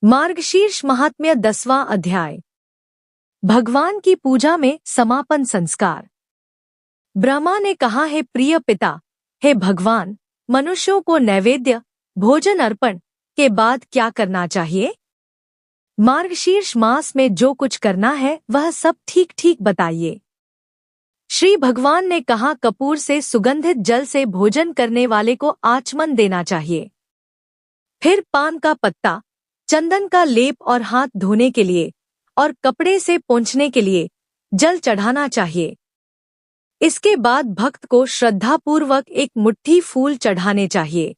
मार्गशीर्ष महात्म्य 10वां अध्याय। भगवान की पूजा में समापन संस्कार। ब्रह्मा ने कहा, हे प्रिय पिता, हे भगवान, मनुष्यों को नैवेद्य भोजन अर्पण के बाद क्या करना चाहिए? मार्गशीर्ष मास में जो कुछ करना है वह सब ठीक ठीक बताइए। श्री भगवान ने कहा, कपूर से सुगंधित जल से भोजन करने वाले को आचमन देना चाहिए। फिर पान का पत्ता, चंदन का लेप और हाथ धोने के लिए और कपड़े से पोंछने के लिए जल चढ़ाना चाहिए। इसके बाद भक्त को श्रद्धापूर्वक एक मुट्ठी फूल चढ़ाने चाहिए,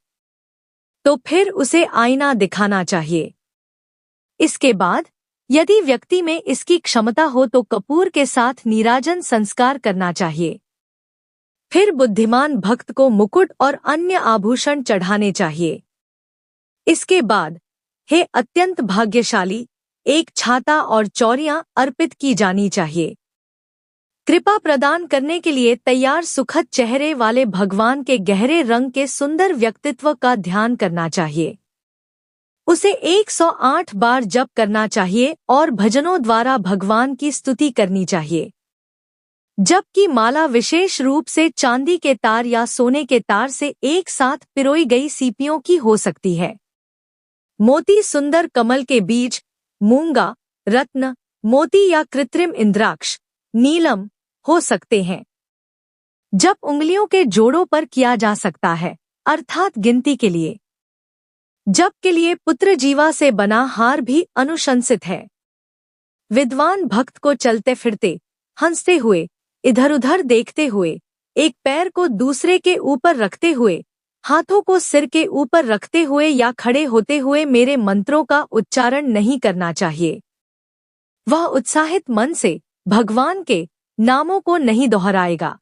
तो फिर उसे आईना दिखाना चाहिए। इसके बाद यदि व्यक्ति में इसकी क्षमता हो तो कपूर के साथ नीराजन संस्कार करना चाहिए। फिर बुद्धिमान भक्त को मुकुट और अन्य आभूषण चढ़ाने चाहिए। इसके बाद हे अत्यंत भाग्यशाली, एक छाता और चौरियां अर्पित की जानी चाहिए। कृपा प्रदान करने के लिए तैयार सुखद चेहरे वाले भगवान के गहरे रंग के सुंदर व्यक्तित्व का ध्यान करना चाहिए। उसे 108 बार जप करना चाहिए और भजनों द्वारा भगवान की स्तुति करनी चाहिए। जप की माला विशेष रूप से चांदी के तार या सोने के तार से एक साथ पिरोई गई सीपियों की हो सकती है। मोती, सुंदर कमल के बीज, मूंगा, रत्न, मोती या कृत्रिम इंद्राक्ष, नीलम हो सकते हैं। जप उंगलियों के जोड़ों पर किया जा सकता है, अर्थात गिनती के लिए। जप के लिए पुत्र जीवा से बना हार भी अनुशंसित है। विद्वान भक्त को चलते फिरते, हंसते हुए, इधर उधर देखते हुए, एक पैर को दूसरे के ऊपर रखते हुए, हाथों को सिर के ऊपर रखते हुए या खड़े होते हुए मेरे मंत्रों का उच्चारण नहीं करना चाहिए। वह उत्साहित मन से भगवान के नामों को नहीं दोहराएगा।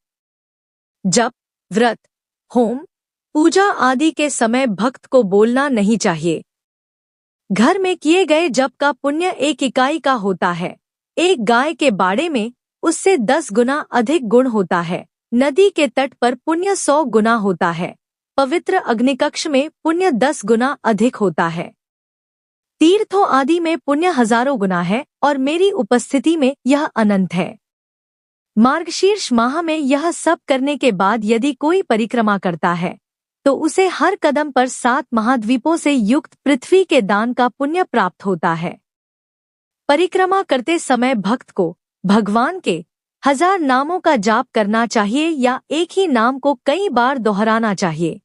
जप, व्रत, होम, पूजा आदि के समय भक्त को बोलना नहीं चाहिए। घर में किए गए जप का पुण्य 1 इकाई का होता है। एक गाय के बाड़े में उससे 10 गुना अधिक गुण होता है। नदी के तट पर पुण्य 100 गुना होता है। पवित्र अग्निकक्ष में पुण्य 10 गुना अधिक होता है। तीर्थों आदि में पुण्य हजारों गुना है और मेरी उपस्थिति में यह अनंत है। मार्गशीर्ष माह में यह सब करने के बाद यदि कोई परिक्रमा करता है तो उसे हर कदम पर 7 महाद्वीपों से युक्त पृथ्वी के दान का पुण्य प्राप्त होता है। परिक्रमा करते समय भक्त को भगवान के 1000 नामों का जाप करना चाहिए या एक ही नाम को कई बार दोहराना चाहिए।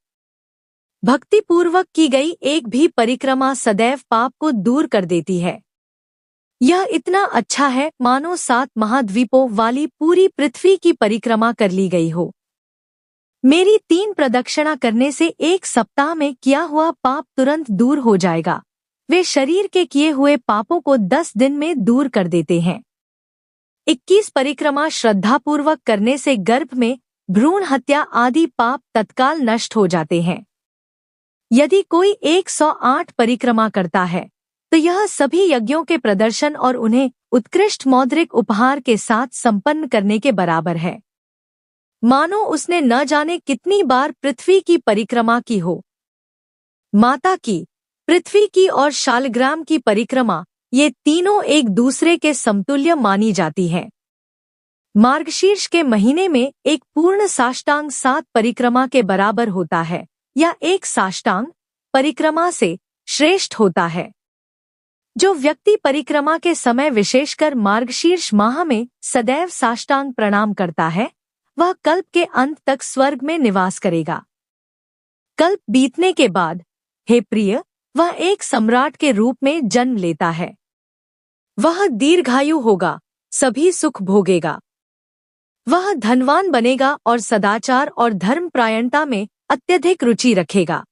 भक्तिपूर्वक की गई एक भी परिक्रमा सदैव पाप को दूर कर देती है। यह इतना अच्छा है मानो 7 महाद्वीपों वाली पूरी पृथ्वी की परिक्रमा कर ली गई हो। मेरी 3 प्रदक्षिणा करने से 1 सप्ताह में किया हुआ पाप तुरंत दूर हो जाएगा। वे शरीर के किए हुए पापों को 10 दिन में दूर कर देते हैं। 21 परिक्रमा श्रद्धापूर्वक करने से गर्भ में भ्रूण हत्या आदि पाप तत्काल नष्ट हो जाते हैं। यदि कोई 108 परिक्रमा करता है तो यह सभी यज्ञों के प्रदर्शन और उन्हें उत्कृष्ट मौद्रिक उपहार के साथ संपन्न करने के बराबर है। मानो उसने न जाने कितनी बार पृथ्वी की परिक्रमा की हो। माता की, पृथ्वी की और शालग्राम की परिक्रमा, ये तीनों एक दूसरे के समतुल्य मानी जाती हैं। मार्गशीर्ष के महीने में एक पूर्ण साष्टांग 7 परिक्रमा के बराबर होता है या एक साष्टांग परिक्रमा से श्रेष्ठ होता है। जो व्यक्ति परिक्रमा के समय विशेषकर मार्गशीर्ष माह में सदैव साष्टांग प्रणाम करता है वह कल्प के अंत तक स्वर्ग में निवास करेगा। कल्प बीतने के बाद, हे प्रिय, वह एक सम्राट के रूप में जन्म लेता है। वह दीर्घायु होगा, सभी सुख भोगेगा। वह धनवान बनेगा और सदाचार और धर्मपरायणता में अत्यधिक रुचि रखेगा।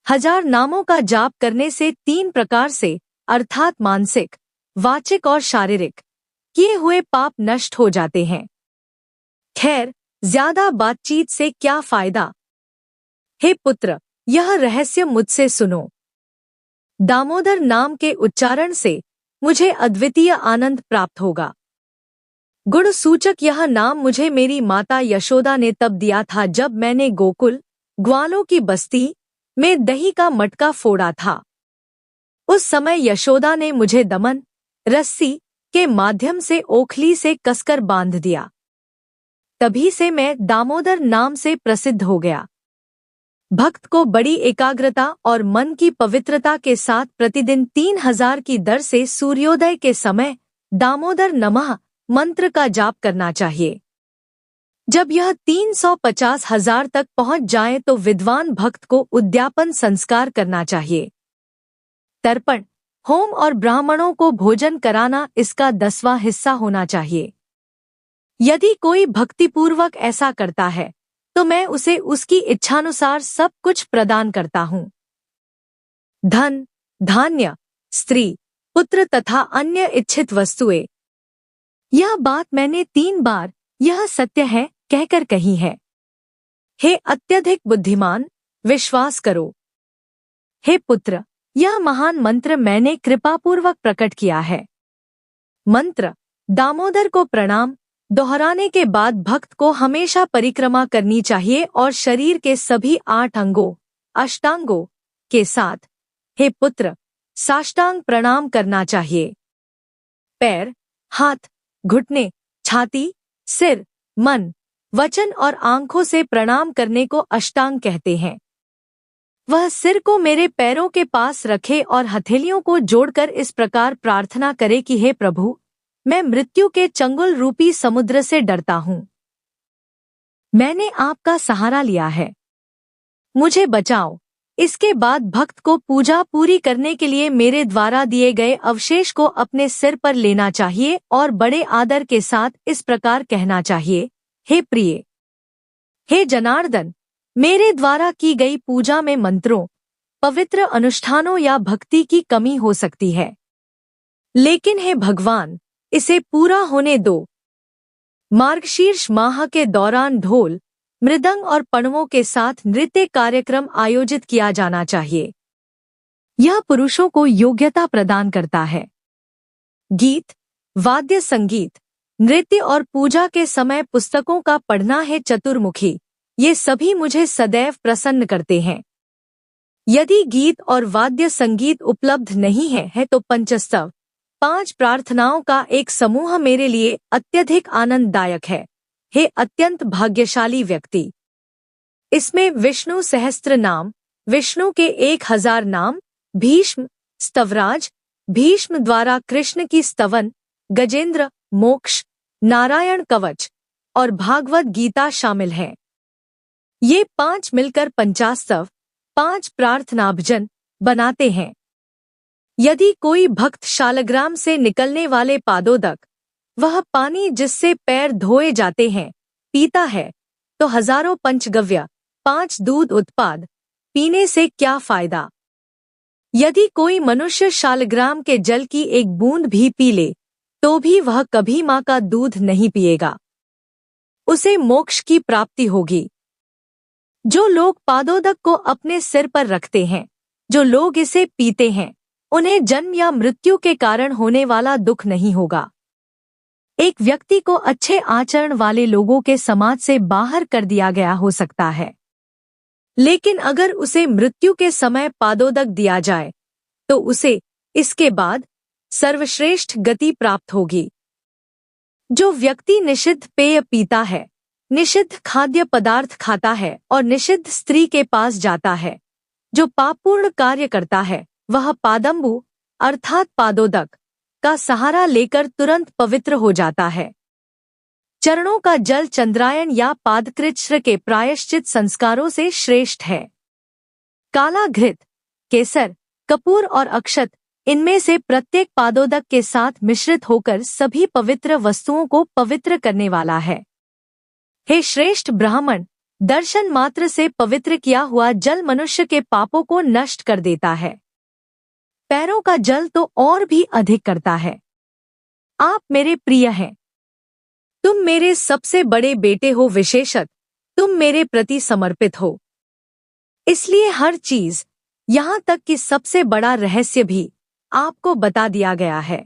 1000 नामों का जाप करने से 3 प्रकार से अर्थात मानसिक, वाचिक और शारीरिक किए हुए पाप नष्ट हो जाते हैं। खैर, ज्यादा बातचीत से क्या फायदा। हे पुत्र, यह रहस्य मुझसे सुनो। दामोदर नाम के उच्चारण से मुझे अद्वितीय आनंद प्राप्त होगा। गुण सूचक यह नाम मुझे मेरी माता यशोदा ने तब दिया था जब मैंने गोकुल, ग्वालों की बस्ती में दही का मटका फोड़ा था। उस समय यशोदा ने मुझे दमन रस्सी के माध्यम से ओखली से कसकर बांध दिया। तभी से मैं दामोदर नाम से प्रसिद्ध हो गया। भक्त को बड़ी एकाग्रता और मन की पवित्रता के साथ प्रतिदिन 3000 की दर से सूर्योदय के समय दामोदर नमः मंत्र का जाप करना चाहिए। जब यह 350,000 तक पहुंच जाए तो विद्वान भक्त को उद्यापन संस्कार करना चाहिए। तर्पण, होम और ब्राह्मणों को भोजन कराना इसका 10वां हिस्सा होना चाहिए। यदि कोई भक्तिपूर्वक ऐसा करता है तो मैं उसे उसकी इच्छानुसार सब कुछ प्रदान करता हूँ। धन, धान्य, स्त्री, पुत्र तथा अन्य इच्छित वस्तुएं। यह बात मैंने 3 बार यह सत्य है कहकर कही है। हे अत्यधिक बुद्धिमान, विश्वास करो। हे पुत्र, यह महान मंत्र मैंने कृपापूर्वक प्रकट किया है। मंत्र दामोदर को प्रणाम दोहराने के बाद भक्त को हमेशा परिक्रमा करनी चाहिए और शरीर के सभी 8 अंगों अष्टांगों के साथ हे पुत्र साष्टांग प्रणाम करना चाहिए। पैर, हाथ, घुटने, छाती, सिर, मन, वचन और आंखों से प्रणाम करने को अष्टांग कहते हैं। वह सिर को मेरे पैरों के पास रखे और हथेलियों को जोड़कर इस प्रकार प्रार्थना करे कि हे प्रभु, मैं मृत्यु के चंगुल रूपी समुद्र से डरता हूँ। मैंने आपका सहारा लिया है, मुझे बचाओ। इसके बाद भक्त को पूजा पूरी करने के लिए मेरे द्वारा दिए गए अवशेष को अपने सिर पर लेना चाहिए और बड़े आदर के साथ इस प्रकार कहना चाहिए, हे प्रिय, हे जनार्दन, मेरे द्वारा की गई पूजा में मंत्रों, पवित्र अनुष्ठानों या भक्ति की कमी हो सकती है, लेकिन हे भगवान, इसे पूरा होने दो। मार्गशीर्ष माह के दौरान ढोल, मृदंग और पणवों के साथ नृत्य कार्यक्रम आयोजित किया जाना चाहिए। यह पुरुषों को योग्यता प्रदान करता है। गीत, वाद्य संगीत, नृत्य और पूजा के समय पुस्तकों का पढ़ना है चतुर्मुखी, ये सभी मुझे सदैव प्रसन्न करते हैं। यदि गीत और वाद्य संगीत उपलब्ध नहीं है तो पंचस्तव 5 प्रार्थनाओं का एक समूह मेरे लिए अत्यधिक आनंददायक है। हे अत्यंत भाग्यशाली व्यक्ति, इसमें विष्णु सहस्त्र नाम, विष्णु के 1000 नाम, भीष्म, स्तवराज, भीष्म द्वारा कृष्ण की स्तवन, गजेंद्र, मोक्ष, नारायण कवच और भागवत गीता शामिल हैं। ये 5 मिलकर पंचास्तव 5 प्रार्थनाभजन बनाते हैं। यदि कोई भक्त शालग्राम से निकलने वाले पादोदक, वह पानी जिससे पैर धोए जाते हैं, पीता है तो हजारों पंचगव्य 5 दूध उत्पाद पीने से क्या फायदा। यदि कोई मनुष्य शालग्राम के जल की एक बूंद भी पी ले तो भी वह कभी माँ का दूध नहीं पिएगा, उसे मोक्ष की प्राप्ति होगी। जो लोग पादोदक को अपने सिर पर रखते हैं, जो लोग इसे पीते हैं, उन्हें जन्म या मृत्यु के कारण होने वाला दुख नहीं होगा। एक व्यक्ति को अच्छे आचरण वाले लोगों के समाज से बाहर कर दिया गया हो सकता है, लेकिन अगर उसे मृत्यु के समय पादोदक दिया जाए तो उसे इसके बाद सर्वश्रेष्ठ गति प्राप्त होगी। जो व्यक्ति निषिद्ध पेय पीता है, निषिद्ध खाद्य पदार्थ खाता है और निषिद्ध स्त्री के पास जाता है, जो पापपूर्ण कार्य करता है, वह पादम्बु अर्थात पादोदक का सहारा लेकर तुरंत पवित्र हो जाता है। चरणों का जल चंद्रायन या पादकृच्छ्र के प्रायश्चित संस्कारों से श्रेष्ठ है। काला घृत, केसर, कपूर और अक्षत, इनमें से प्रत्येक पादोदक के साथ मिश्रित होकर सभी पवित्र वस्तुओं को पवित्र करने वाला है। हे श्रेष्ठ ब्राह्मण, दर्शन मात्र से पवित्र किया हुआ जल मनुष्य के पापों को नष्ट कर देता है। पैरों का जल तो और भी अधिक करता है। आप मेरे प्रिय हैं, तुम मेरे सबसे बड़े बेटे हो, विशेषत तुम मेरे प्रति समर्पित हो। इसलिए हर चीज, यहाँ तक कि सबसे बड़ा रहस्य भी आपको बता दिया गया है।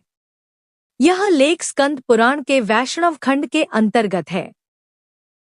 यह लेख स्कंद पुराण के वैष्णव खंड के अंतर्गत है।